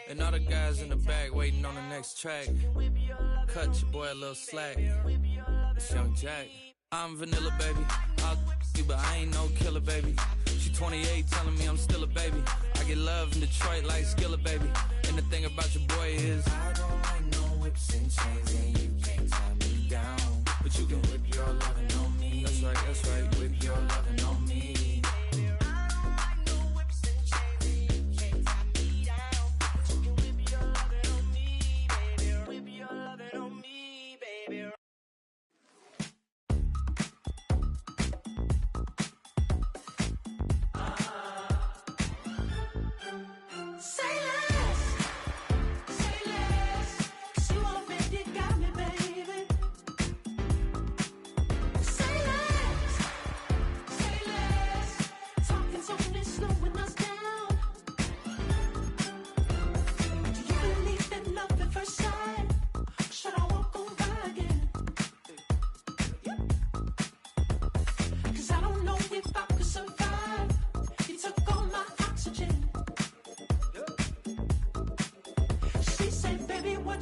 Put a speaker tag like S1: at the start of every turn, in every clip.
S1: And all the guys in the back waiting on the next track. Cut your boy a little slack. It's Young Jack. I'm vanilla, baby. I'll you, but I ain't no killer, baby. She 28 telling me I'm still a baby. I get love in Detroit like Skilla, baby. And the thing about your boy is I don't like no whips and chains, and you can't tie me down. But you can whip your lovin' on me. That's right, whip your lovin' on me.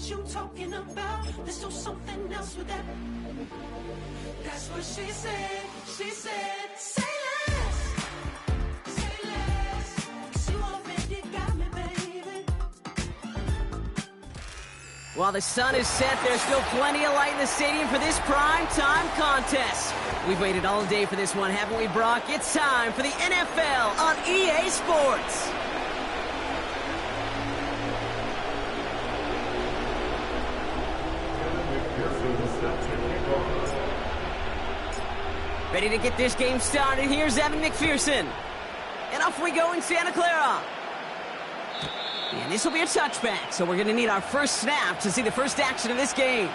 S2: You talking about? Let's do something else with that. That's what she said. She said, say less. Say less. 'Cause you already got me, baby.
S3: While the sun is set, there's still plenty of light in the stadium for this prime time contest. We've waited all day for this one, haven't we, Brock? It's time for the NFL on EA Sports. Ready to get this game started. Here's Evan McPherson. And off we go in Santa Clara. And this will be a touchback, so we're going to need our first snap to see the first action of this game.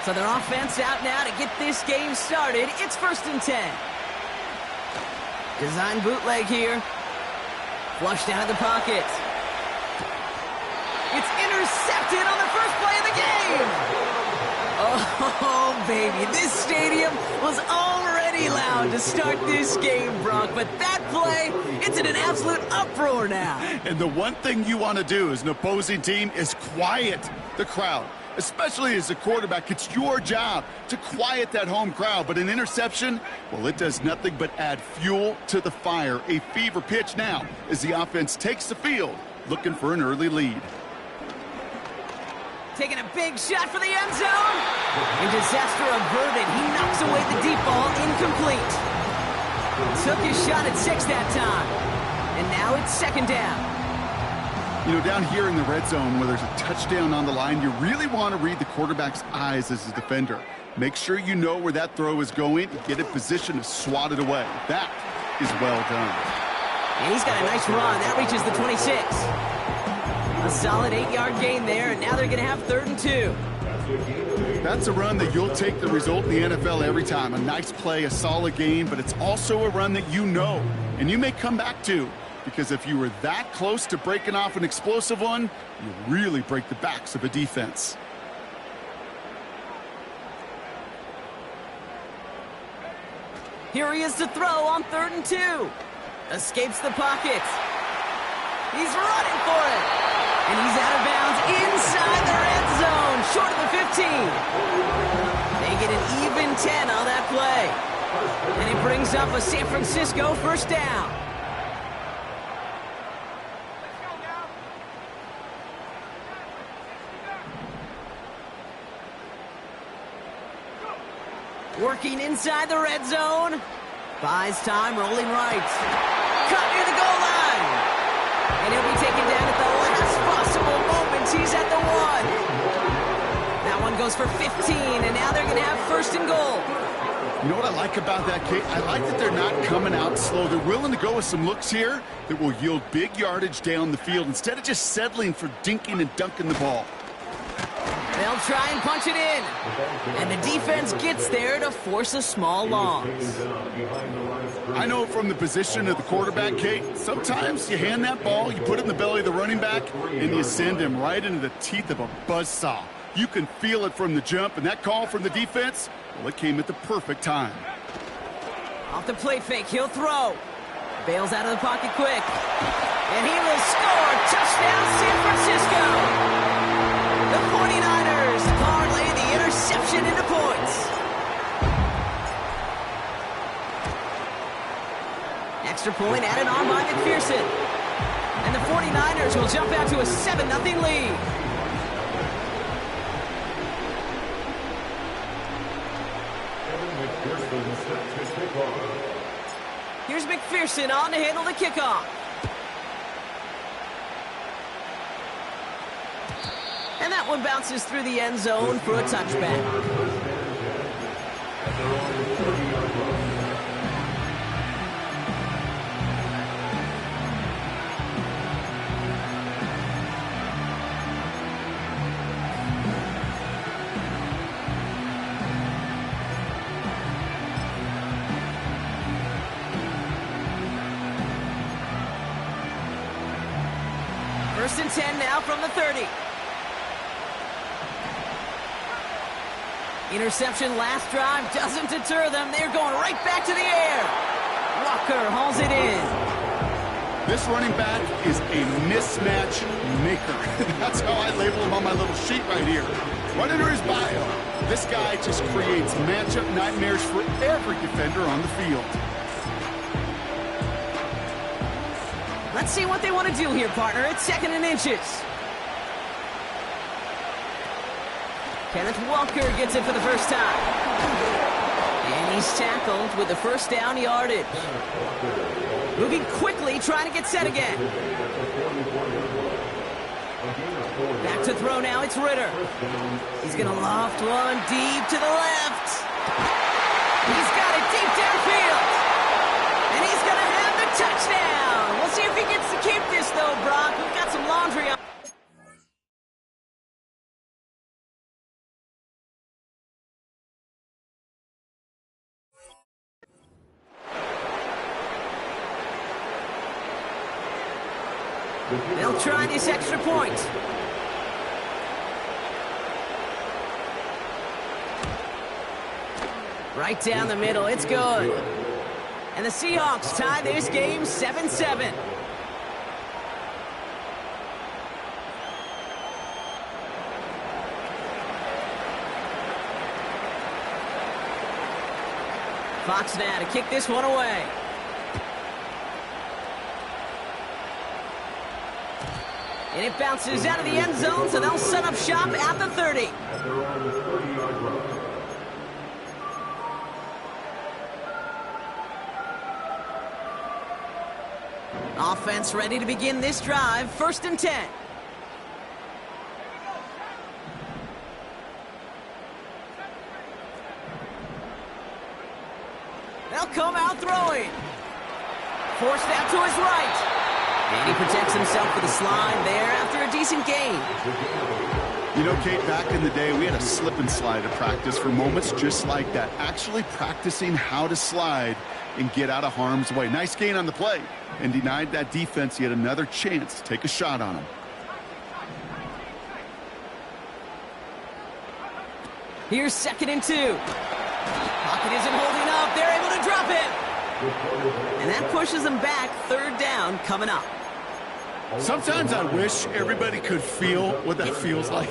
S3: So their offense out now to get this game started. It's 1st and 10. Design bootleg here. Flushed out of the pocket. It's intercepted on the first play of the game. Oh, baby. This stadium was already loud to start this game, Brock. But that play, it's in an absolute uproar now.
S4: And the one thing you want to do as an opposing team is quiet the crowd. Especially as a quarterback, it's your job to quiet that home crowd. But an interception, well, it does nothing but add fuel to the fire. A fever pitch now as the offense takes the field, looking for an early lead.
S3: Taking a big shot for the end zone. And disaster averted. He knocks away the deep ball, incomplete. Took his shot at 6 that time. And now it's 2nd down.
S4: You know, down here in the red zone where there's a touchdown on the line, you really want to read the quarterback's eyes as a defender. Make sure you know where that throw is going and get in position to swat it away. That is well done.
S3: And he's got a nice run. That reaches the 26. A solid 8-yard gain there, and now they're going to have 3rd and 2.
S4: That's a run that you'll take the result in the NFL every time. A nice play, a solid gain, but it's also a run that you know and you may come back to. Because if you were that close to breaking off an explosive one, you really break the backs of a defense.
S3: Here he is to throw on 3rd and 2. Escapes the pocket. He's running for it. And he's out of bounds inside the red zone, short of the 15. They get an even 10 on that play. And it brings up a San Francisco 1st down. Working inside the red zone. Buys time, rolling right. Cut near the goal line. And he'll be taken down at the last possible moment. He's at the 1. That one goes for 15, and now they're going to have 1st and goal.
S4: You know what I like about that, Kate? I like that they're not coming out slow. They're willing to go with some looks here that will yield big yardage down the field instead of just settling for dinking and dunking the ball.
S3: They'll try and punch it in. And the defense gets there to force a small loss.
S4: I know from the position of the quarterback, Kate, sometimes you hand that ball, you put it in the belly of the running back, and you send him right into the teeth of a buzzsaw. You can feel it from the jump, and that call from the defense, well, it came at the perfect time.
S3: Off the play fake, he'll throw. Bails out of the pocket quick. And he will score. Touchdown, San Francisco. The 49ers parlay the interception into points. Extra point added on by McPherson. And the 49ers will jump out to a 7-0 lead. Here's McPherson on to handle the kickoff. And that one bounces through the end zone for a touchback. First and 10 now from the 30. Interception last drive doesn't deter them. They're going right back to the air. Walker hauls it in.
S4: This running back is a mismatch maker. That's how I label him on my little sheet right here. Right under his bio, this guy just creates matchup nightmares for every defender on the field.
S3: Let's see what they want to do here, partner. It's 2nd and inches. Kenneth Walker gets it for the first time. And he's tackled with the first down yardage. Moving quickly, trying to get set again. Back to throw now, it's Ritter. He's going to loft one deep to the left. He's got it deep downfield. And he's going to have the touchdown. We'll see if he gets to keep this, though, Brock. We've got some laundry on. They'll try this extra point. Right down the middle, it's good. And the Seahawks tie this game 7-7. Fox now to kick this one away. And it bounces out of the end zone, so they'll set up shop at the 30. Offense ready to begin this drive. 1st and 10. They'll come out throwing. Forced out to his right. And he protects himself with a slide there after a decent gain.
S4: You know, Kate, back in the day, we had a slip and slide at practice for moments just like that. Actually practicing how to slide and get out of harm's way. Nice gain on the play. And denied that defense yet another chance to take a shot on him.
S3: Here's 2nd and 2. Pocket isn't holding up. They're able to drop it. And that pushes them back. 3rd down coming up.
S4: Sometimes I wish everybody could feel what that feels like.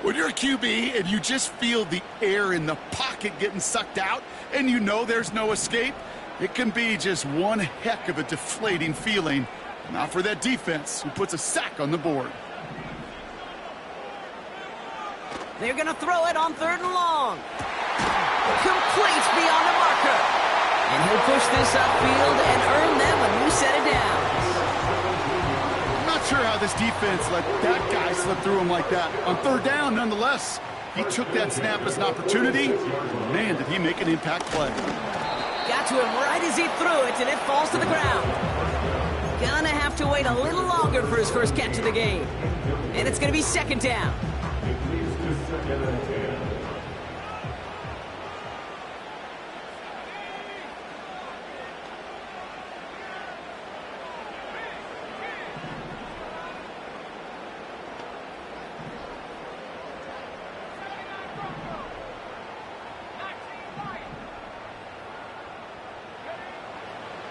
S4: When you're a QB and you just feel the air in the pocket getting sucked out and you know there's no escape, it can be just one heck of a deflating feeling. Not for that defense who puts a sack on the board.
S3: They're going to throw it on 3rd and long. Complete beyond the marker. And he'll push this upfield and earn them a new set of downs.
S4: I'm not sure how this defense let that guy slip through him like that. On 3rd down, nonetheless, he took that snap as an opportunity. Man, did he make an impact play.
S3: Got to him right as he threw it, and it falls to the ground. Gonna have to wait a little longer for his first catch of the game. And it's gonna be 2nd down.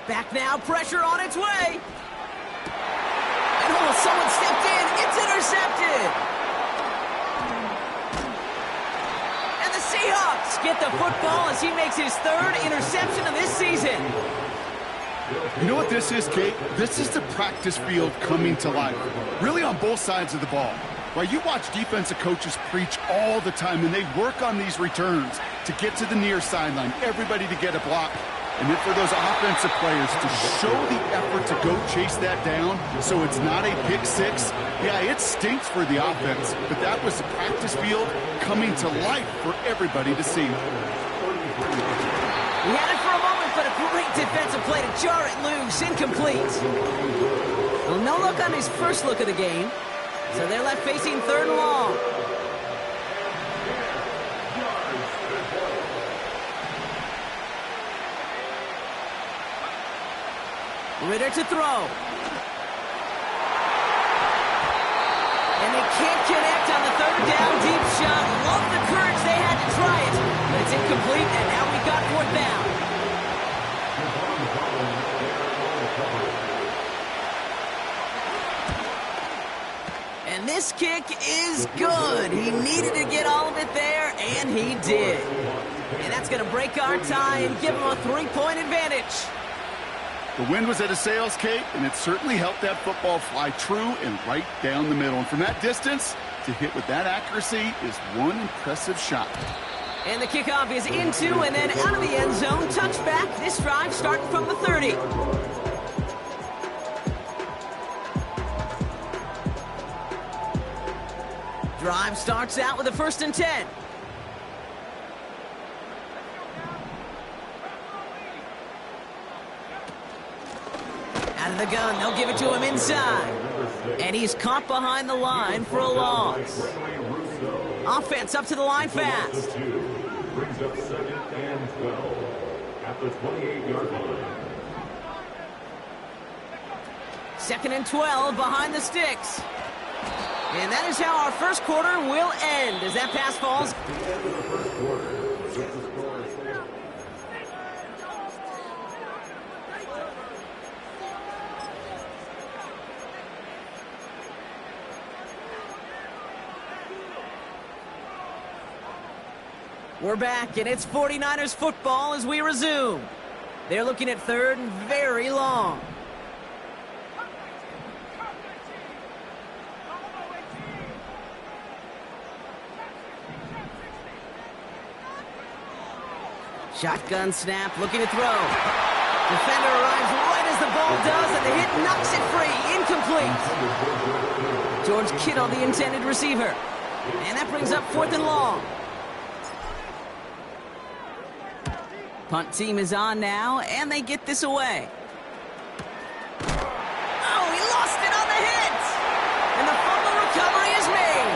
S3: Back now, pressure on its way. And someone stepped in. It's intercepted. And the Seahawks get the football as he makes his third interception of this season.
S4: You know what this is, Kate? This is the practice field coming to life. Really on both sides of the ball. Right, you watch defensive coaches preach all the time, and they work on these returns to get to the near sideline, everybody to get a block. And then for those offensive players to show the effort to go chase that down so it's not a pick six, yeah, it stinks for the offense. But that was the practice field coming to life for everybody to see.
S3: He had it for a moment, but a great defensive play to jar it loose. Incomplete. Well, no look on his first look of the game. So they're left facing third and long. Ritter to throw. And they can't connect on the third down deep shot. Love the courage they had to try it. But it's incomplete, and now we got fourth down. And this kick is good. He needed to get all of it there, and he did. And that's going to break our tie and give him a 3-point advantage.
S4: The wind was at a sails, Kate, and it certainly helped that football fly true and right down the middle. And from that distance, to hit with that accuracy is one impressive shot.
S3: And the kickoff is into and then out of the end zone. Touchback. This drive starting from the 30. Drive starts out with a 1st and 10. Out of the gun, they'll give it to him inside. And he's caught behind the line for a loss. Offense up to the line fast.
S5: Brings up 2nd and 12 at the 28-yard line.
S3: 2nd and 12 behind the sticks. And that is how our first quarter will end as that pass falls. We're back, and it's 49ers football as we resume. They're looking at 3rd and very long. Shotgun snap, looking to throw. Defender arrives right as the ball does, and the hit knocks it free. Incomplete. George Kittle, the intended receiver. And that brings up 4th and long. Punt team is on now, and they get this away. Oh, he lost it on the hit! And the fumble recovery is made.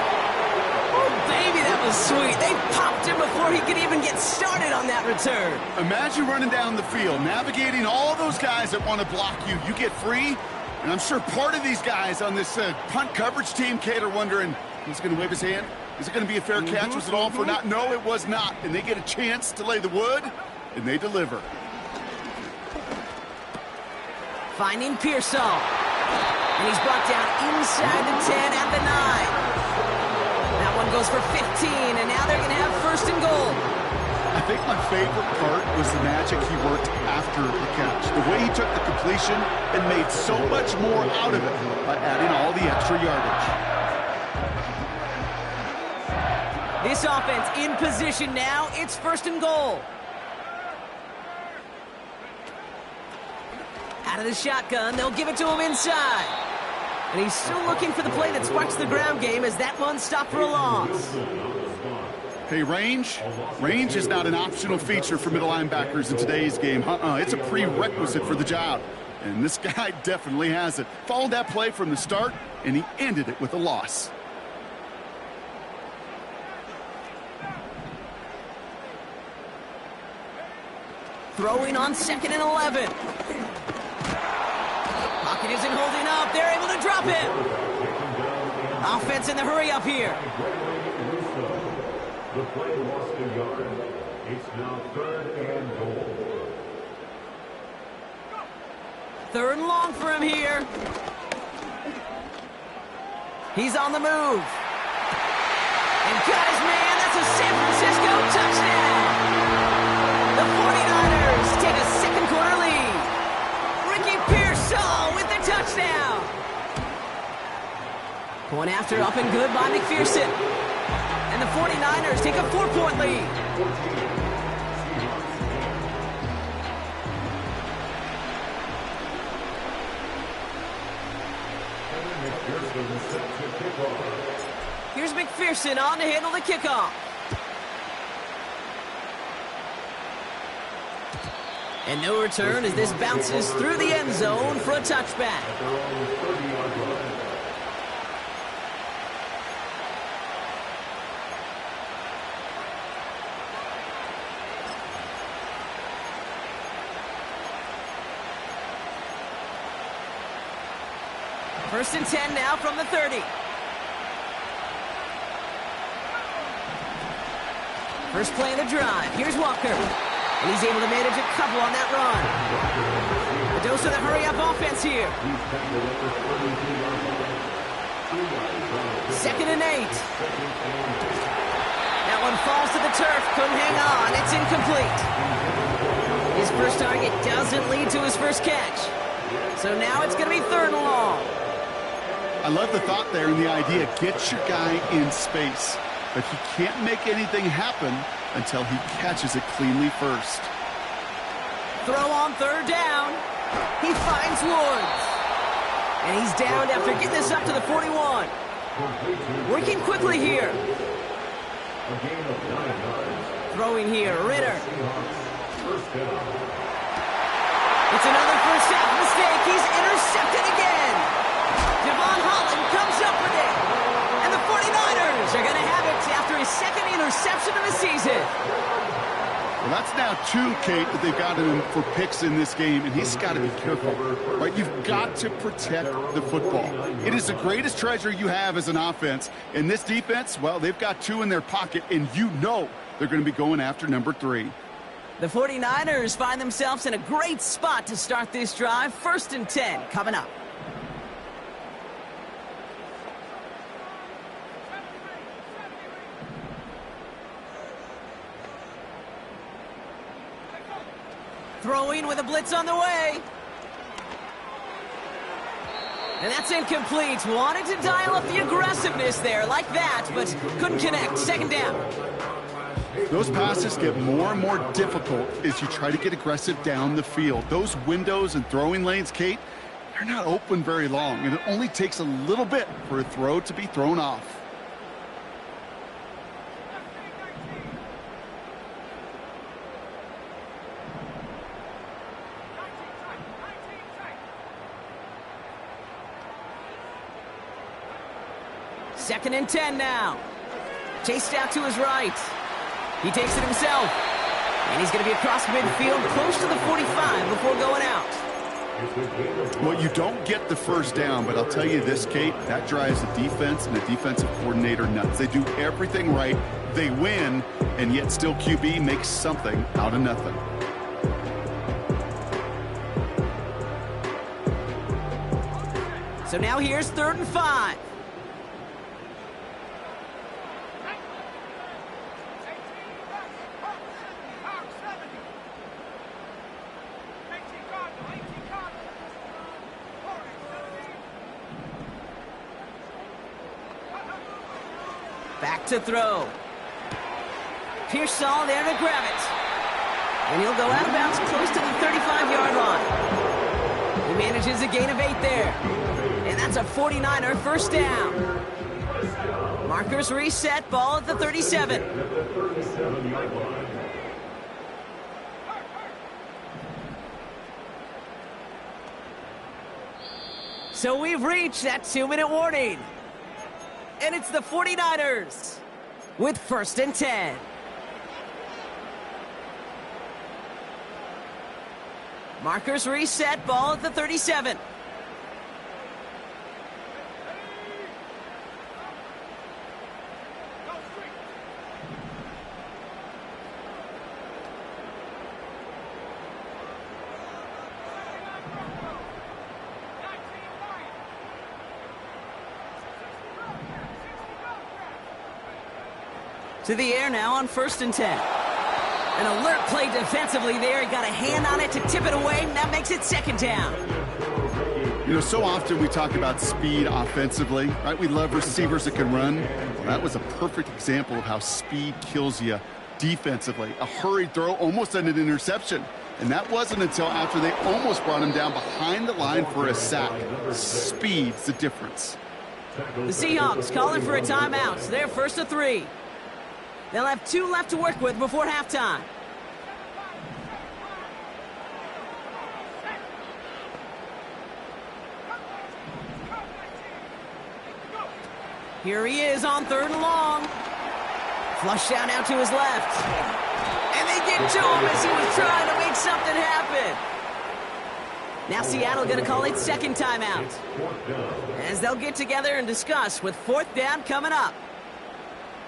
S3: Oh, baby, that was sweet. They popped him before he could even get started on that return.
S4: Imagine running down the field, navigating all those guys that want to block you. You get free, and I'm sure part of these guys on this punt coverage team, Kate, are wondering, he's going to wave his hand? Is it going to be a fair catch? Was it all for naught? No, it was not. And they get a chance to lay the wood. And they deliver.
S3: Finding Pearsall. And he's brought down inside the 10 at the 9. That one goes for 15, and now they're going to have 1st and goal.
S4: I think my favorite part was the magic he worked after the catch. The way he took the completion and made so much more out of it by adding all the extra yardage.
S3: This offense in position now. It's 1st and goal. Out of the shotgun, they'll give it to him inside. And he's still looking for the play that sparks the ground game as that one stopped for a loss.
S4: Hey, range is not an optional feature for middle linebackers in today's game. It's a prerequisite for the job. And this guy definitely has it. Followed that play from the start, and he ended it with a loss.
S3: Throwing on 2nd and 11. Pocket isn't holding up. They're able to drop him. Offense in the hurry up here.
S5: The play lost a yard. It's now 3rd and goal.
S3: 3rd and long for him here. He's on the move. And got his man. That's a San Francisco touchdown. The 49ers take a 2nd quarter lead. Ricky Pearsall with the touchdown. Going after up and good by McPherson. And the 49ers take a 4-point lead. Here's McPherson on to handle the kickoff. And no return as this bounces through the end zone for a touchback. First and 10 now from the 30. First play of the drive. Here's Walker. And he's able to manage a couple on that run. A dose of the hurry-up offense here. 2nd and 8. That one falls to the turf. Couldn't hang on. It's incomplete. His first target doesn't lead to his first catch. So now it's going to be 3rd and long.
S4: I love the thought there and the idea. Get your guy in space. But he can't make anything happen until he catches it cleanly first.
S3: Throw on 3rd down. He finds Woods. And he's down after getting this up to the 41. Working quickly here. Throwing here, Ritter. It's another first half mistake. He's intercepted again. Devon Holland comes up with it. And the 49ers are going to have it after his 2nd interception of the season.
S4: Well, that's now 2, Kate, that they've got him for picks in this game, and he's got to be careful. Right? You've got to protect the football. It is the greatest treasure you have as an offense. And this defense, well, they've got 2 in their pocket, and you know they're going to be going after number 3.
S3: The 49ers find themselves in a great spot to start this drive. 1st and 10 coming up. Throwing with a blitz on the way. And that's incomplete. Wanted to dial up the aggressiveness there like that, but couldn't connect. 2nd down.
S4: Those passes get more and more difficult as you try to get aggressive down the field. Those windows and throwing lanes, Kate, they're not open very long, and it only takes a little bit for a throw to be thrown off.
S3: Second and 10 now. Chased out to his right. He takes it himself. And he's going to be across midfield, close to the 45 before going out.
S4: Well, you don't get the first down, but I'll tell you this, Kate, that drives the defense and the defensive coordinator nuts. They do everything right. They win, and yet still QB makes something out of nothing.
S3: So now here's 3rd and 5. Back to throw. Pearsall there to grab it. And he'll go out of bounds close to the 35-yard line. He manages a gain of 8 there. And that's a 49er first down. Markers reset, ball at the 37. So we've reached that 2-minute warning. And it's the 49ers with 1st and 10. Markers reset, ball at the 37. To the air now on 1st and 10. An alert play defensively there. He got a hand on it to tip it away, and that makes it 2nd down.
S4: You know, so often we talk about speed offensively, right? We love receivers that can run. Well, that was a perfect example of how speed kills you defensively. A hurried throw, almost an interception. And that wasn't until after they almost brought him down behind the line for a sack. Speed's the difference.
S3: The Seahawks calling for a timeout. So they're 1st and 3. They'll have 2 left to work with before halftime. Here he is on 3rd and long. Flush down out to his left. And they get to him as he was trying to make something happen. Now Seattle going to call its 2nd timeout, as they'll get together and discuss with 4th down coming up.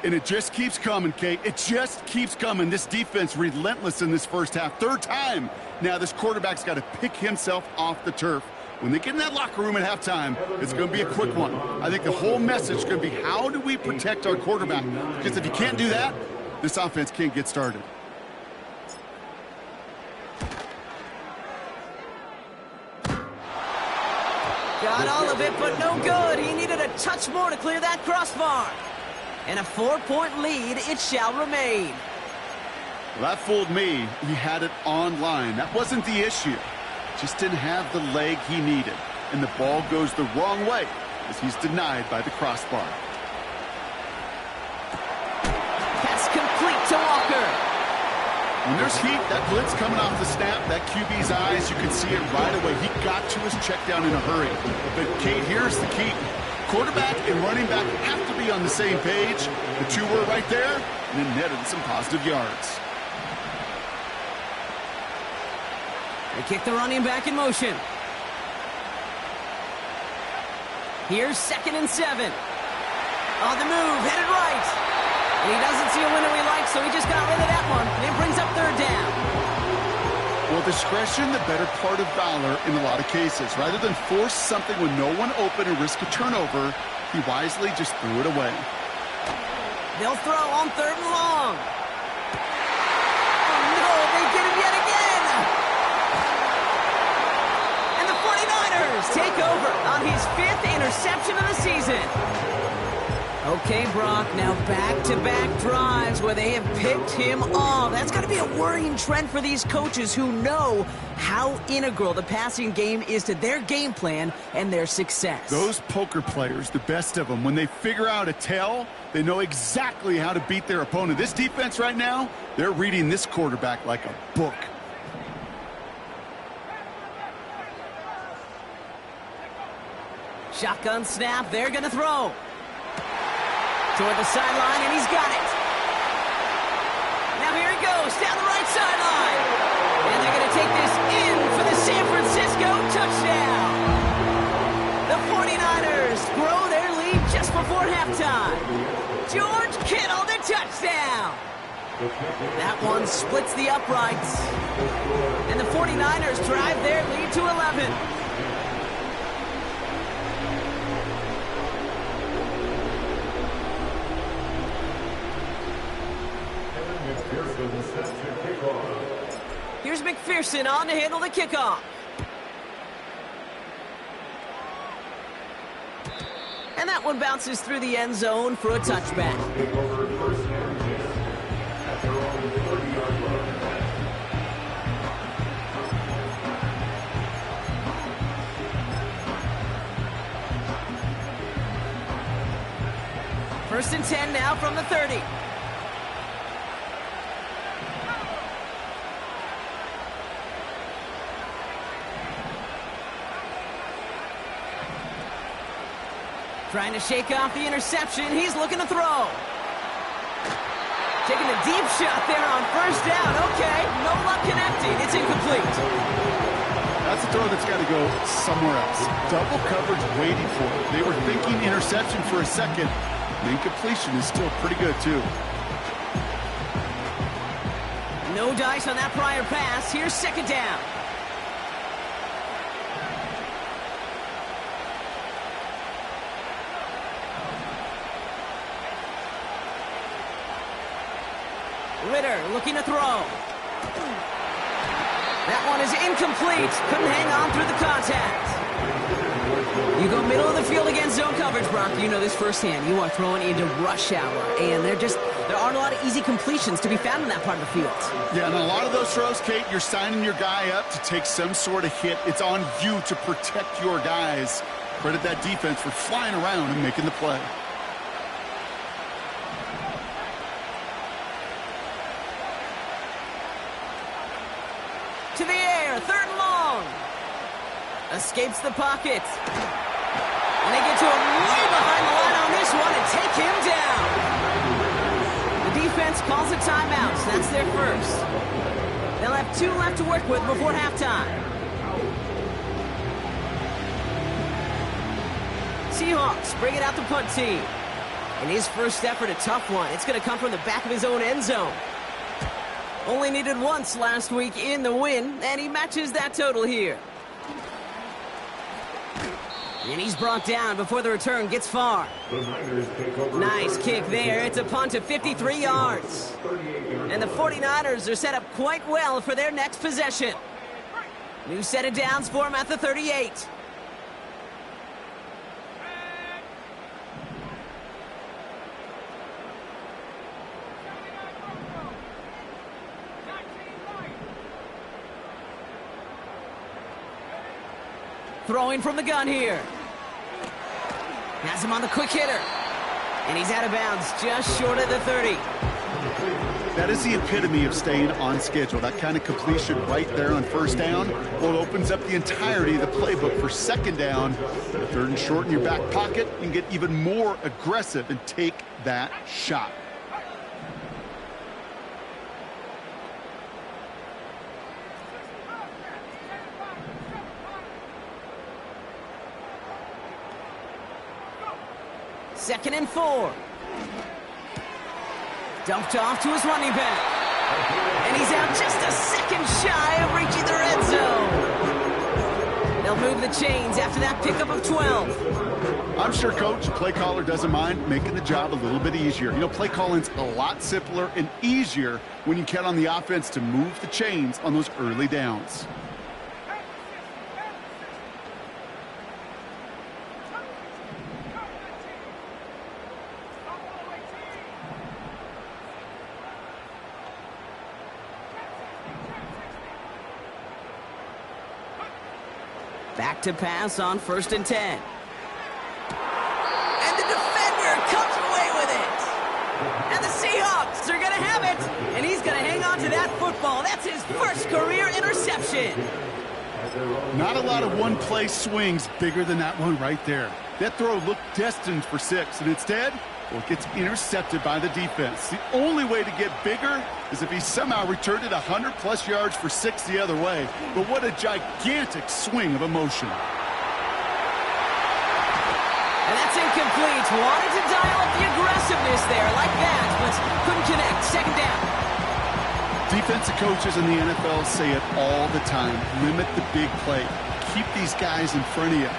S4: And it just keeps coming, Kate. It just keeps coming. This defense relentless in this first half. 3rd time. Now this quarterback's got to pick himself off the turf. When they get in that locker room at halftime, it's going to be a quick one. I think the whole message is going to be, how do we protect our quarterback? Because if you can't do that, this offense can't get started.
S3: Got all of it, but no good. He needed a touch more to clear that crossbar. And a 4-point lead, it shall remain.
S4: Well, that fooled me. He had it online. That wasn't the issue. Just didn't have the leg he needed. And the ball goes the wrong way as he's denied by the crossbar.
S3: Pass complete to Walker.
S4: When there's heat, that blitz coming off the snap, that QB's eyes, you can see it right away. He got to his check down in a hurry. But, Kate, here's the key. Quarterback and running back have to be on the same page. The 2 were right there, and then netted some positive yards.
S3: They kick the running back in motion. Here's 2nd and 7. On the move, headed right. And he doesn't see a window he likes, so he just got rid of that one. And it brings up 3rd down.
S4: Well, discretion, the better part of valor in a lot of cases. Rather than force something with no one open and risk a turnover, he wisely just threw it away.
S3: They'll throw on 3rd and long. Oh, no, they get him yet again. And the 49ers take over on his 5th interception of the season. Okay, Brock, now back-to-back drives where they have picked him off. That's got to be a worrying trend for these coaches who know how integral the passing game is to their game plan and their success.
S4: Those poker players, the best of them, when they figure out a tell, they know exactly how to beat their opponent. This defense right now, they're reading this quarterback like a book.
S3: Shotgun snap, they're going to throw. Toward the sideline, and he's got it. Now here he goes, down the right sideline. And they're going to take this in for the San Francisco touchdown. The 49ers grow their lead just before halftime. George Kittle, the touchdown. That one splits the uprights. And the 49ers drive their lead to 11. Here's McPherson on to handle the kickoff. And that one bounces through the end zone for a touchback. First and 10 now from the 30. Trying to shake off the interception. He's looking to throw. Taking a deep shot there on 1st down. Okay, no luck connecting. It's incomplete.
S4: That's a throw that's got to go somewhere else. Double coverage waiting for it. They were thinking interception for a second. The incompletion is still pretty good, too.
S3: No dice on that prior pass. Here's second down. Ritter looking to throw. That one is incomplete. Couldn't hang on through the contact. You go middle of the field against zone coverage, Brock. You know this firsthand. You are throwing into rush hour, and there aren't a lot of easy completions to be found in that part of the field.
S4: Yeah, and a lot of those throws, Kate, you're signing your guy up to take some sort of hit. It's on you to protect your guys. Credit that defense for flying around and making the play.
S3: To the air, third and long. Escapes the pocket. And they get to him way behind the line on this one and take him down. The defense calls a timeout. So that's their first. They'll have 2 left to work with before halftime. Seahawks bring it out the punt team. And his first effort, a tough one. It's going to come from the back of his own end zone. Only needed once last week in the win, and he matches that total here. And he's brought down before the return gets far. Nice kick there. It's a punt of 53 yards. And the 49ers are set up quite well for their next possession. New set of downs for him at the 38. Throwing from the gun here. Has him on the quick hitter. And he's out of bounds just short of the 30.
S4: That is the epitome of staying on schedule. That kind of completion right there on first down. Well, it opens up the entirety of the playbook for second down. The third and short in your back pocket. You can get even more aggressive and take that shot.
S3: Second and 4. Dumped off to his running back. And he's out just a second shy of reaching the red zone. They'll move the chains after that pickup of 12.
S4: I'm sure Coach, play caller doesn't mind making the job a little bit easier. You know, play calling's a lot simpler and easier when you count on the offense to move the chains on those early downs.
S3: Back to pass on first and 10. And the defender comes away with it. And the Seahawks are going to have it. And he's going to hang on to that football. That's his first career interception.
S4: Not a lot of one-play swings bigger than that one right there. That throw looked destined for 6, and instead, well, it gets intercepted by the defense. The only way to get bigger is if he somehow returned it 100-plus yards for 6 the other way. But what a gigantic swing of emotion.
S3: And that's incomplete. Wanted to dial up the aggressiveness there like that, but couldn't connect. Second down.
S4: Defensive coaches in the NFL say it all the time. Limit the big play. Keep these guys in front of you.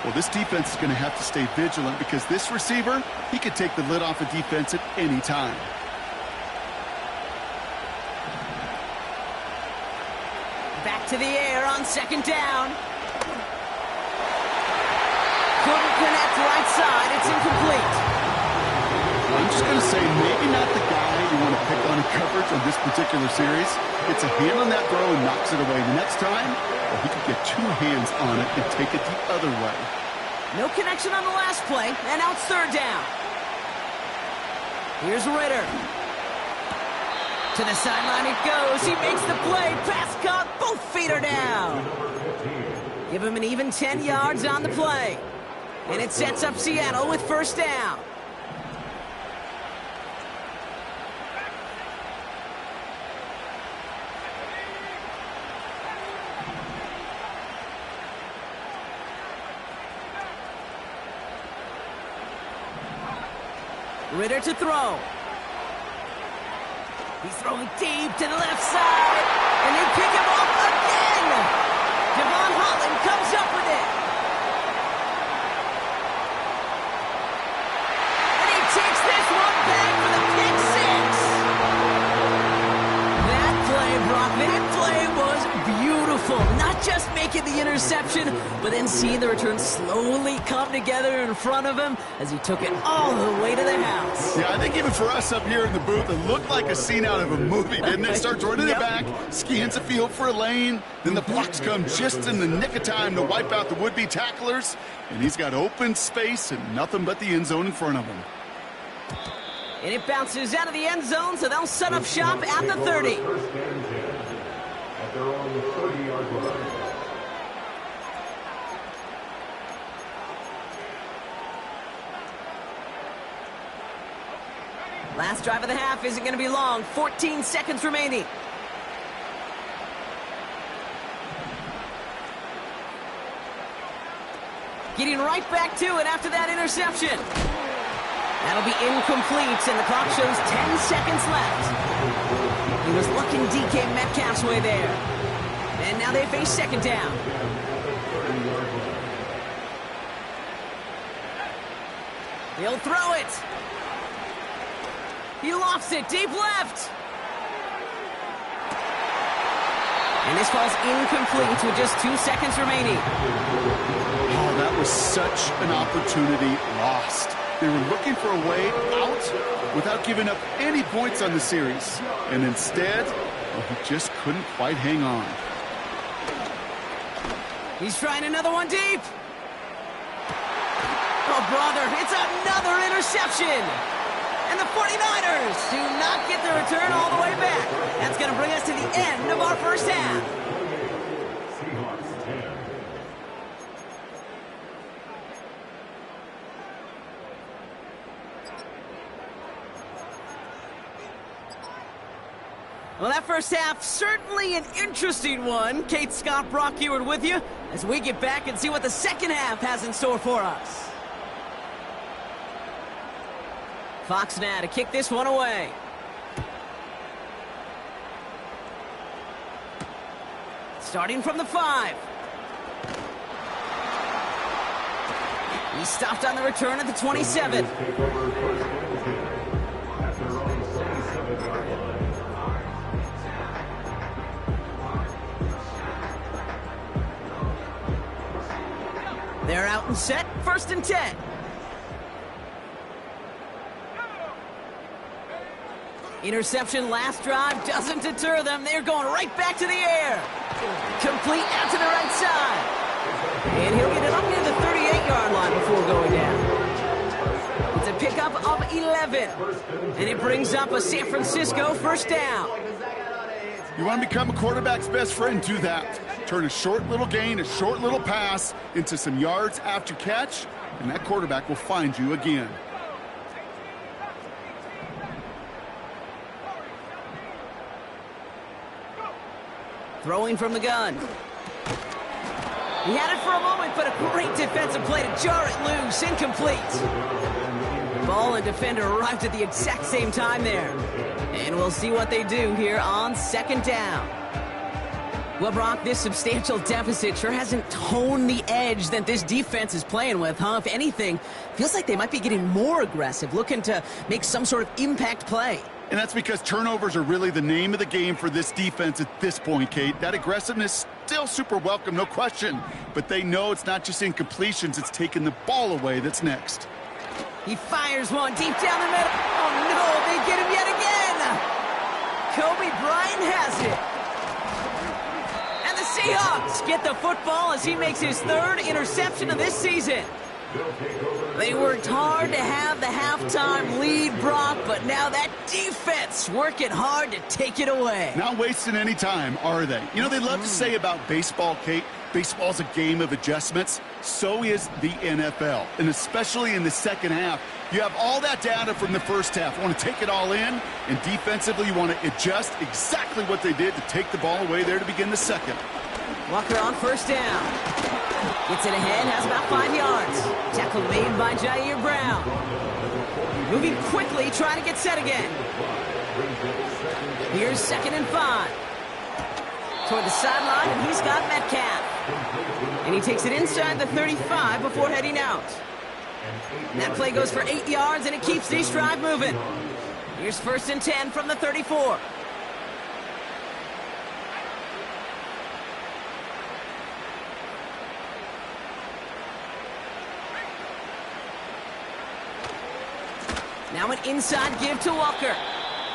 S4: Well, this defense is going to have to stay vigilant because this receiver, he could take the lid off a defense at any time.
S3: Back to the air on second down. Couldn't connect right side. It's incomplete.
S4: I'm just going to say maybe not the guy you want to pick on in coverage on this particular series. It's a hand on that throw and knocks it away. The next time, well, he could get 2 hands on it and take it the other way.
S3: No connection on the last play, and now it's third down. Here's Ritter. To the sideline it goes. He makes the play. Pass caught. Both feet are down. Give him an even 10 yards on the play. And it sets up Seattle with first down. Ritter to throw. He's throwing deep to the left side. And they pick him off again. Devon Holland comes up with it. And he takes this one back for the pick six. That play, Brock, that play was beautiful. Not just making the interception, but then seeing the return slowly come together in front of him as he took it all the way to the house.
S4: Yeah, I think even for us up here in the booth, it looked like a scene out of a movie, didn't it? Starts running it back, scans the field for a lane, then the blocks come just in the nick of time to wipe out the would-be tacklers, and he's got open space and nothing but the end zone in front of him.
S3: And it bounces out of the end zone, so they'll set up shop at the 30.
S5: First and 10 at their own 30-yard line.
S3: Last drive of the half isn't going to be long. 14 seconds remaining. Getting right back to it after that interception. That'll be incomplete, and the clock shows 10 seconds left. He was looking DK Metcalf's way there. And now they face second down. He'll throw it. He lofts it deep left. And this falls incomplete with just 2 seconds remaining.
S4: Oh, that was such an opportunity lost. They were looking for a way out without giving up any points on the series. And instead, well, he just couldn't quite hang on.
S3: He's trying another one deep. Oh, brother, it's another interception. And the 49ers do not get the return all the way back. That's going to bring us to the end of our first half.
S5: Seahawks 10.
S3: Well, that first half, certainly an interesting one. Kate, Scott, Brock Ewart with you as we get back and see what the second half has in store for us. Fox now to kick this one away. Starting from the 5. He stopped on the return at the 27. They're out and set, 1st and 10. Interception last drive doesn't deter them. They're going right back to the air. Complete out to the right side. And he'll get it up near the 38-yard line before going down. It's a pickup of 11. And it brings up a San Francisco first down.
S4: You want to become a quarterback's best friend, do that. Turn a short little gain, a short little pass into some yards after catch, and that quarterback will find you again.
S3: Throwing from the gun. He had it for a moment, but a great defensive play to jar it loose. Incomplete. Ball and defender arrived at the exact same time there. And we'll see what they do here on second down. Well, Brock, this substantial deficit sure hasn't toned the edge that this defense is playing with, huh? If anything, feels like they might be getting more aggressive, looking to make some sort of impact play.
S4: And that's because turnovers are really the name of the game for this defense at this point, Kate. That aggressiveness still super welcome, no question. But they know it's not just incompletions, it's taking the ball away that's next.
S3: He fires one deep down the middle. Oh, no, they get him yet again. Kobe Bryant has it. And the Seahawks get the football as he makes his 3rd interception of this season. They worked hard to have the halftime lead, Brock, but now that defense working hard to take it away.
S4: Not wasting any time, are they? You know, they love to say about baseball, Kate, baseball's a game of adjustments. So is the NFL, and especially in the second half. You have all that data from the first half. You want to take it all in, and defensively you want to adjust exactly what they did to take the ball away there to begin the second.
S3: Walker on first down. Gets it ahead, has about 5 yards. Tackle made by Jair Brown. Moving quickly, trying to get set again. Here's 2nd and 5. Toward the sideline, and he's got Metcalf. And he takes it inside the 35 before heading out. And that play goes for 8 yards, and it keeps this drive moving. Here's 1st and 10 from the 34. Now an inside give to Walker.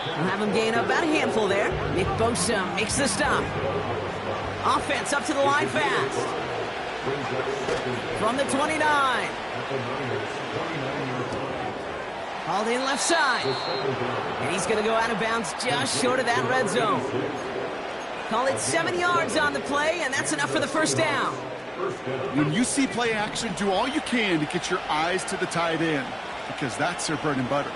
S3: We'll have him gain about a handful there. Nick Bosa makes the stop. Offense up to the line fast. From the 29. Hauled in left side. And he's going to go out of bounds just short of that red zone. Call it 7 yards on the play, and that's enough for the first down.
S4: When you see play action, do all you can to get your eyes to the tight end, because that's their bread and butter.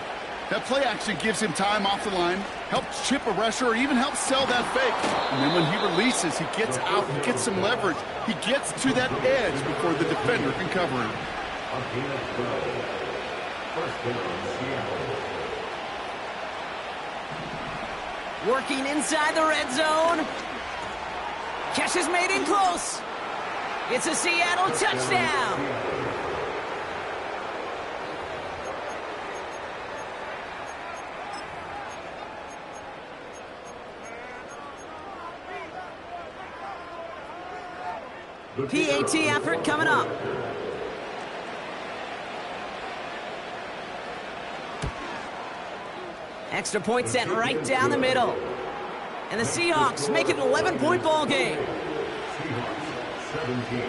S4: That play action gives him time off the line, helps chip a rusher, or even helps sell that fake. And then when he releases, he gets out, he gets some leverage. He gets to that edge before the defender can cover him.
S3: Working inside the red zone. Catch is made in close. It's a Seattle touchdown. PAT effort coming up. Extra point sent right down the middle. And the Seahawks make it an 11-point ball game.
S5: Seahawks 17.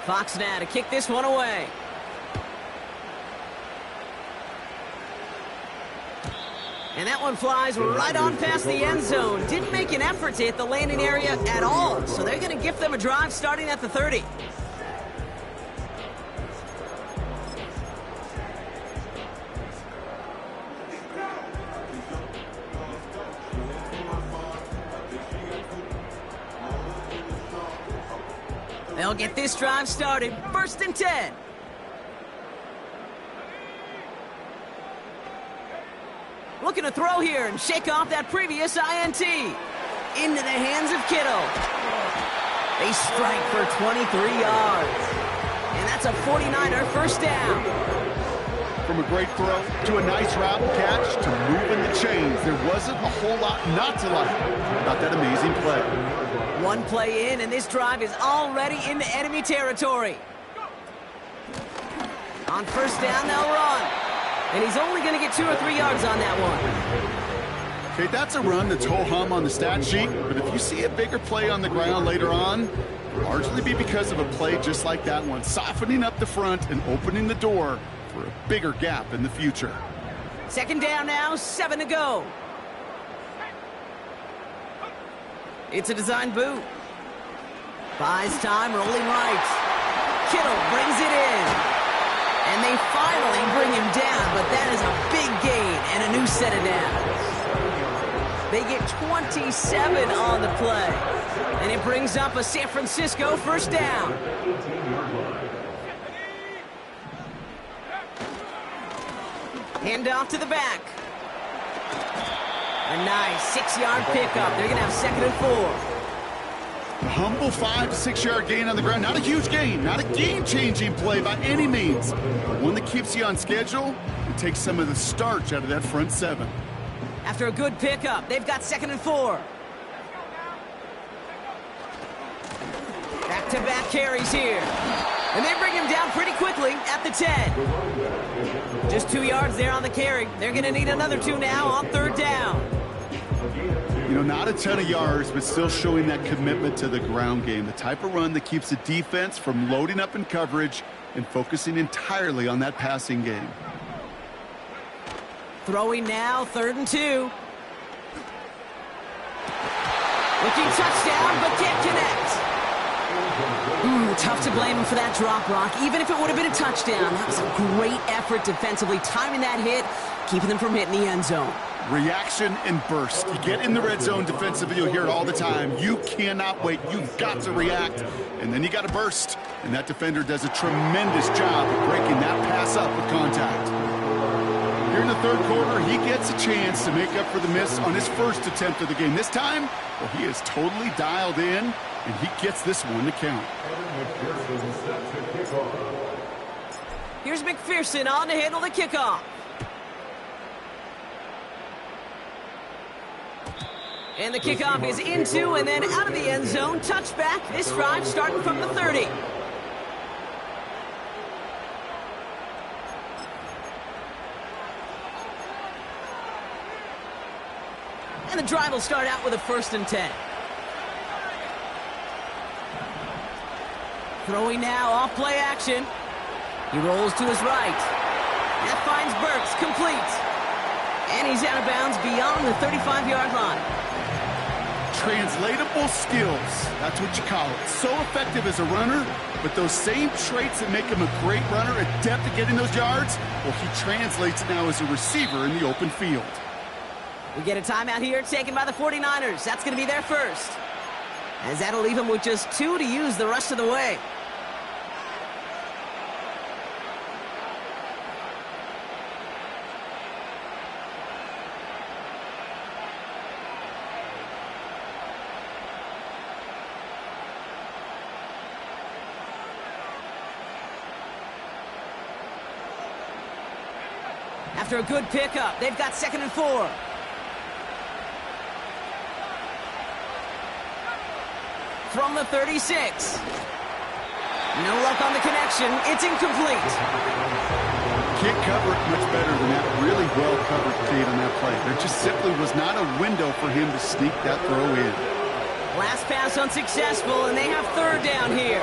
S3: Fox now to kick this one away. And that one flies right on past the end zone. Didn't make an effort to hit the landing area at all. So they're going to gift them a drive starting at the 30. They'll get this drive started. 1st and 10. Looking to throw here and shake off that previous INT. Into the hands of Kittle. They strike for 23 yards. And that's a 49er first down.
S4: From a great throw to a nice route and catch to moving the chains, there wasn't a whole lot not to like about that amazing play.
S3: One play in, and this drive is already into enemy territory. On 1st down, they'll run. And he's only going to get 2 or 3 yards on that one.
S4: Okay, that's a run that's ho-hum on the stat sheet, but if you see a bigger play on the ground later on, it'll largely be because of a play just like that one, softening up the front and opening the door for a bigger gap in the future.
S3: 2nd down now, 7 to go. It's a design boot. Buys time, rolling right. Kittle brings it in. And they finally bring him down, but that is a big gain and a new set of downs. They get 27 on the play. And it brings up a San Francisco first down. Hand off to the back. A nice 6-yard pickup. They're going to have 2nd and 4.
S4: A humble 5 to 6 yard gain on the ground. Not a huge gain, not a game-changing play by any means, but one that keeps you on schedule and takes some of the starch out of that front 7.
S3: After a good pickup, they've got 2nd and 4. Back-to-back carries here. And they bring him down pretty quickly at the 10. Just 2 yards there on the carry. They're going to need another 2 now on 3rd down.
S4: You know, not a ton of yards, but still showing that commitment to the ground game. The type of run that keeps the defense from loading up in coverage and focusing entirely on that passing game.
S3: Throwing now, 3rd and 2. Looking touchdown, but can't connect. Tough to blame him for that drop, Brock. Even if it would have been a touchdown, that was a great effort defensively, timing that hit, keeping them from hitting the end zone.
S4: Reaction and burst. You get in the red zone defensively, you'll hear it all the time. You cannot wait. You've got to react, and then you got to burst. And that defender does a tremendous job of breaking that pass up with contact. Here in the third quarter, he gets a chance to make up for the miss on his first attempt of the game. This time, well, he is totally dialed in, and he gets this one to count.
S3: Here's McPherson on to handle the kickoff. And the kickoff is into and then out of the end zone. Touchback. This drive starting from the 30. And the drive will start out with a 1st and 10. Throwing now off play action. He rolls to his right. That finds Burks, complete. And he's out of bounds beyond the 35-yard line.
S4: Translatable skills, that's what you call it. So effective as a runner, but those same traits that make him a great runner, adept at getting those yards, well, he translates it now as a receiver in the open field.
S3: We get a timeout here taken by the 49ers. That's going to be their first, as that'll leave him with just 2 to use the rest of the way. After a good pickup, they've got 2nd and 4. From the 36. No luck on the connection. It's incomplete.
S4: Can't cover it much better than that. Really well covered, Kate, on that play. There just simply was not a window for him to sneak that throw in.
S3: Last pass unsuccessful, and they have 3rd down here.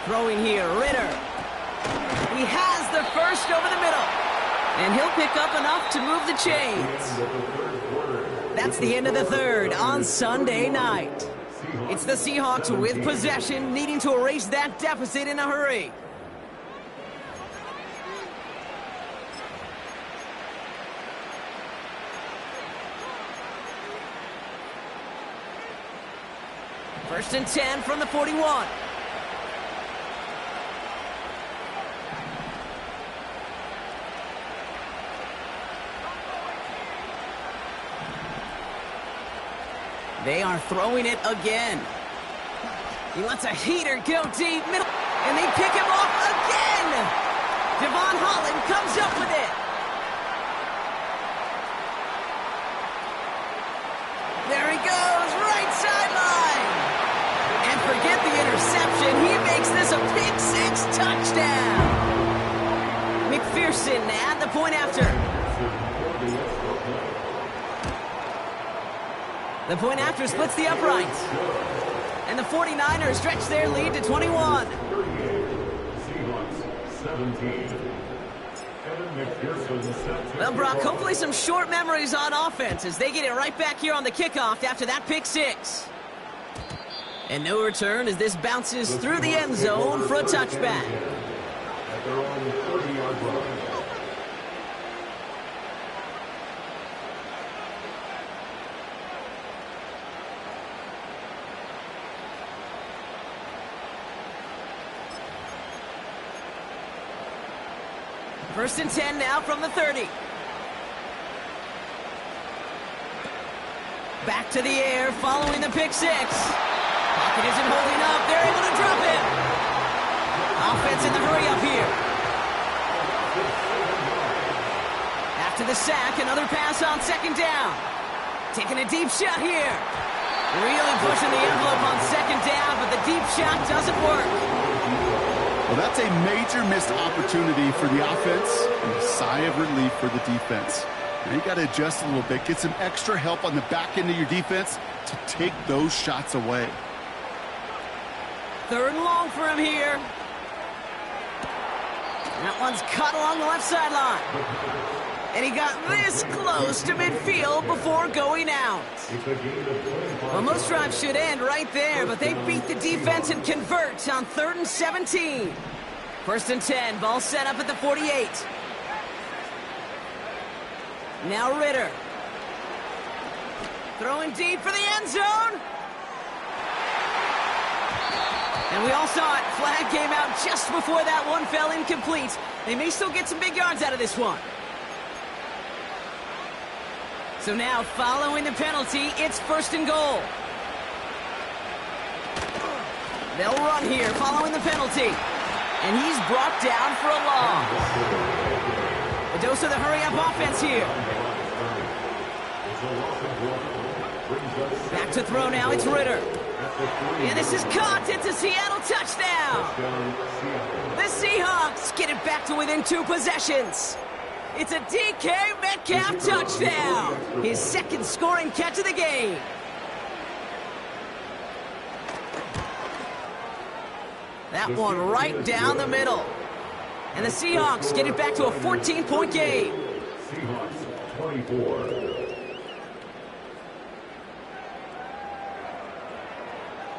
S3: Throwing here, Ritter. He has the first over the middle. And he'll pick up enough to move the chains. That's the end of the 3rd on Sunday night. It's the Seahawks with possession, needing to erase that deficit in a hurry. First and 10 from the 41. They are throwing it again. He lets a heater go deep, middle, and they pick him off again. Devon Holland comes up with it. There he goes, right sideline. And forget the interception. He makes this a pick-6 touchdown. McPherson at the point after. The point after splits the uprights. And the 49ers stretch their lead to 21. Well, Brock, hopefully some short memories on offense as they get it right back here on the kickoff after that pick-6. And no return as this bounces through the end zone for a touchback.
S5: At their own 30-yard line.
S3: First and 10 now from the 30. Back to the air following the pick-6. Pocket isn't holding up. They're able to drop it. Offense in the hurry up here. After the sack, another pass on 2nd down. Taking a deep shot here. Really pushing the envelope on 2nd down, but the deep shot doesn't work.
S4: Well, that's a major missed opportunity for the offense and a sigh of relief for the defense. Now you got to adjust a little bit, get some extra help on the back end of your defense to take those shots away.
S3: 3rd and long for him here. That one's caught along the left sideline. And he got this close to midfield before going out. Well, most drives should end right there, but they beat the defense and convert on 3rd and 17. 1st and 10, ball set up at the 48. Now Ritter. Throwing deep for the end zone. And we all saw it. Flag came out just before that one fell incomplete. They may still get some big yards out of this one. So now, following the penalty, it's 1st and goal. They'll run here following the penalty. And he's brought down for a loss. A dose of the hurry-up offense here. Back to throw now, it's Ritter. And this is caught. It's a Seattle touchdown. The Seahawks get it back to within 2 possessions. It's a DK Metcalf touchdown. His 2nd scoring catch of the game. That one right down the middle. And the Seahawks get it back to a 14-point game.
S5: Seahawks 24.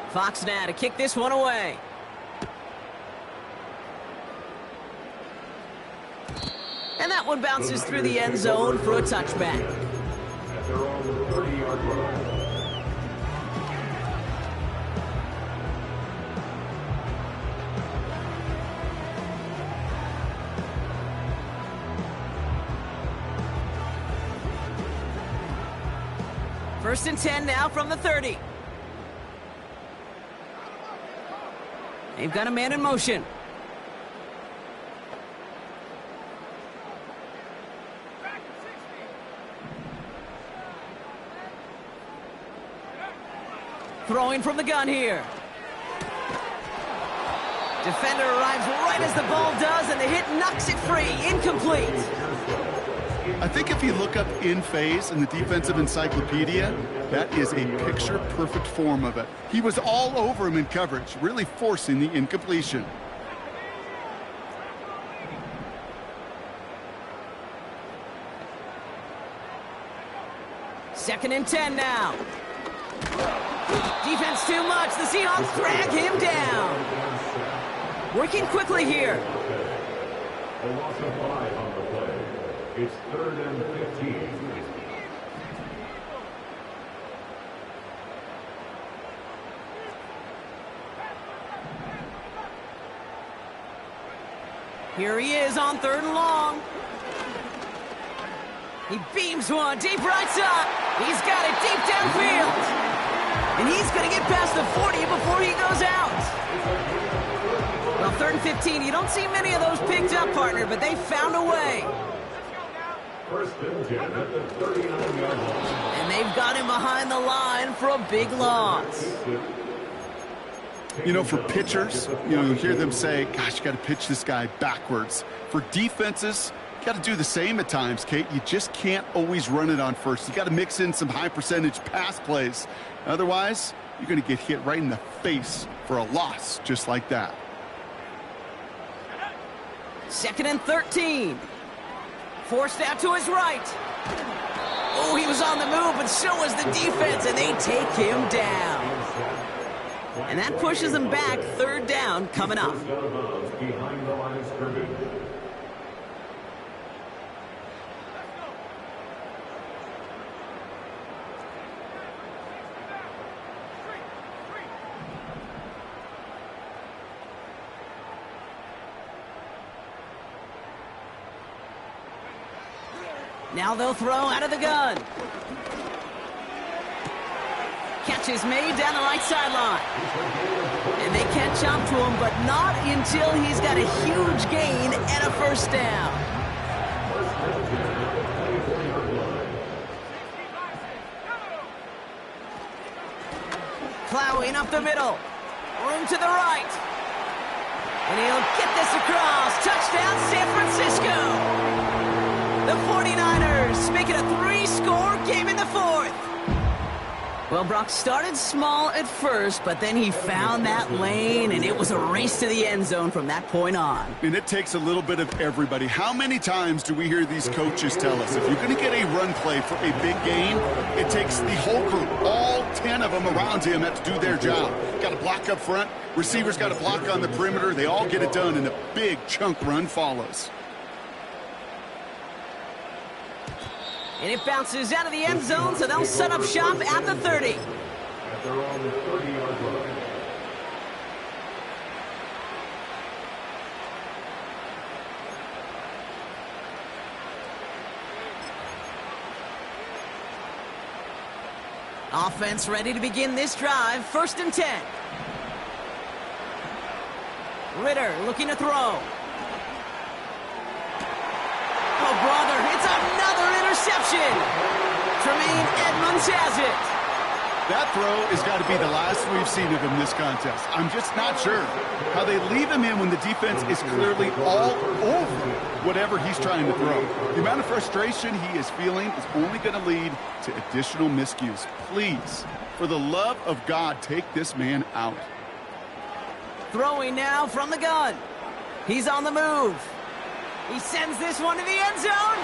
S3: Fox now to kick this one away. And that one bounces through the end zone for a touchback.
S5: At their own 30-yard line.
S3: First and 10 now from the 30. They've got a man in motion. Throwing from the gun here. Defender arrives right as the ball does, and the hit knocks it free. Incomplete.
S4: I think if you look up in phase in the defensive encyclopedia, that is a picture-perfect form of it. He was all over him in coverage, really forcing the incompletion.
S3: Second and 10 now. Defense too much. The Seahawks drag him down. Working quickly here.
S5: A loss of 5 on the play. It's 3rd and 15.
S3: Here he is on 3rd and long. He beams one deep right side. He's got it deep downfield. And he's going to get past the 40 before he goes out. Well, 3rd and 15, you don't see many of those picked up, partner, but they found a way.
S5: First and 10 at the 39-yard line.
S3: And they've got him behind the line for a big loss.
S4: You know, for pitchers, you hear them say, gosh, you got to pitch this guy backwards. For defenses, you got to do the same at times, Kate. You just can't always run it on first. You got to mix in some high-percentage pass plays. Otherwise, you're going to get hit right in the face for a loss just like that.
S3: 2nd and 13. Forced out to his right. Oh, he was on the move, but so was the defense, and they take him down. And that pushes them back. 3rd down coming up.
S5: Behind the line of scrimmage.
S3: Now they'll throw out of the gun. Catch is made down the right sideline. And they catch up to him, but not until he's got a huge gain and a 1st down. Plowing up the middle. Room to the right. And he'll get this across. Touchdown, San Francisco. The 49ers make it a 3-score game in the 4th. Well, Brock started small at first, but then he found that lane, and it was a race to the end zone from that point on.
S4: And it takes a little bit of everybody. How many times do we hear these coaches tell us, if you're going to get a run play for a big gain, it takes the whole group, all 10 of them around him have to do their job. Got to block up front, receivers got to block on the perimeter. They all get it done, and a big chunk run follows.
S3: And it bounces out of the end zone, so they'll set up shop at the 30.
S5: At their own 30-yard line.
S3: Offense ready to begin this drive. 1st and 10. Ritter looking to throw. Oh, brother, it's another interception. Tremaine Edmonds has it.
S4: That throw has got to be the last we've seen of him this contest. I'm just not sure how they leave him in when the defense is clearly all over whatever he's trying to throw. The amount of frustration he is feeling is only going to lead to additional miscues. Please, for the love of God, take this man out.
S3: Throwing now from the gun. He's on the move. He sends this one to the end zone.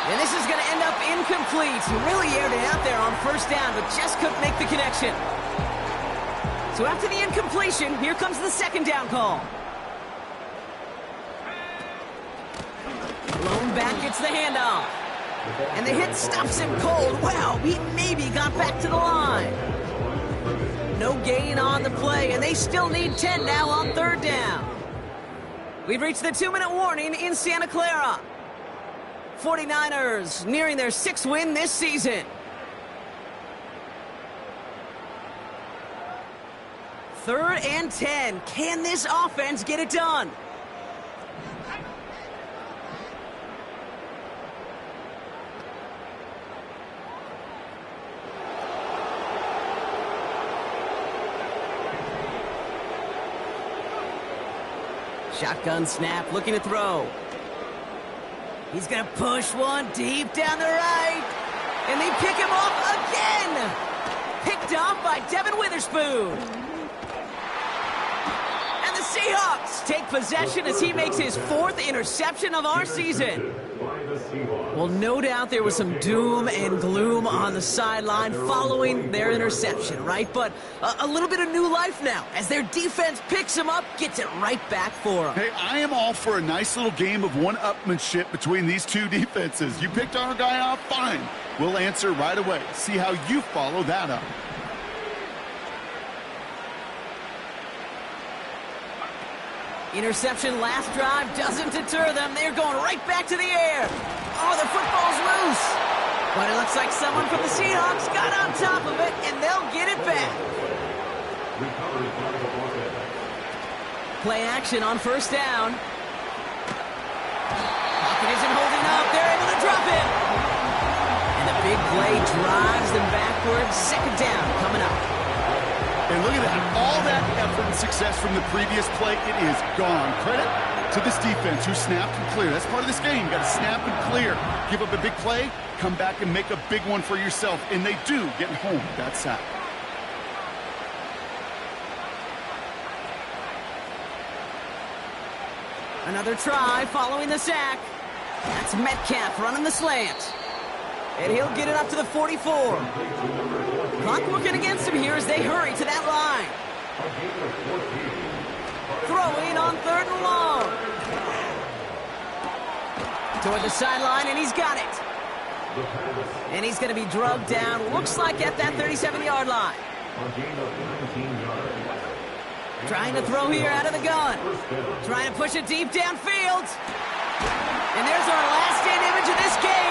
S3: And this is going to end up incomplete. He really aired it out there on 1st down, but just couldn't make the connection. So after the incompletion, here comes the 2nd down call. Lone back gets the handoff. And the hit stops him cold. Wow, he maybe got back to the line. No gain on the play, and they still need 10 now on 3rd down. We've reached the 2-minute warning in Santa Clara. 49ers nearing their 6th win this season. 3rd and 10. Can this offense get it done? Shotgun snap, looking to throw. He's going to push one deep down the right. And they pick him off again. Picked off by Devin Witherspoon. And the Seahawks take possession as he makes his 4th interception of our season. Well, no doubt there was some doom and gloom on the sideline following their interception, right? But a little bit of new life now as their defense picks him up, gets it right back for them.
S4: Hey, I am all for a nice little game of one-upmanship between these two defenses. You picked our guy off, fine. We'll answer right away. See how you follow that up.
S3: Interception last drive doesn't deter them. They're going right back to the air. Oh, the football's loose. But it looks like someone from the Seahawks got on top of it, and they'll get it back. Play action on 1st down. Pocket isn't holding up. They're able to drop it. And the big play drives them backwards. 2nd down coming up.
S4: And look at that. All that effort and success from the previous play, it is gone. Credit to this defense who snapped and cleared. That's part of this game. You got to snap and clear. Give up a big play, come back and make a big one for yourself. And they do get home with that sack.
S3: Another try following the sack. That's Metcalf running the slant. And he'll get it up to the 44. Clock working against him here as they hurry to that line. Throwing on 3rd and long. Toward the sideline, and he's got it. And he's going to be drugged down, looks like at that 37-yard line. Trying to throw here out of the gun. Trying to push it deep downfield. And there's our last stand image of this game.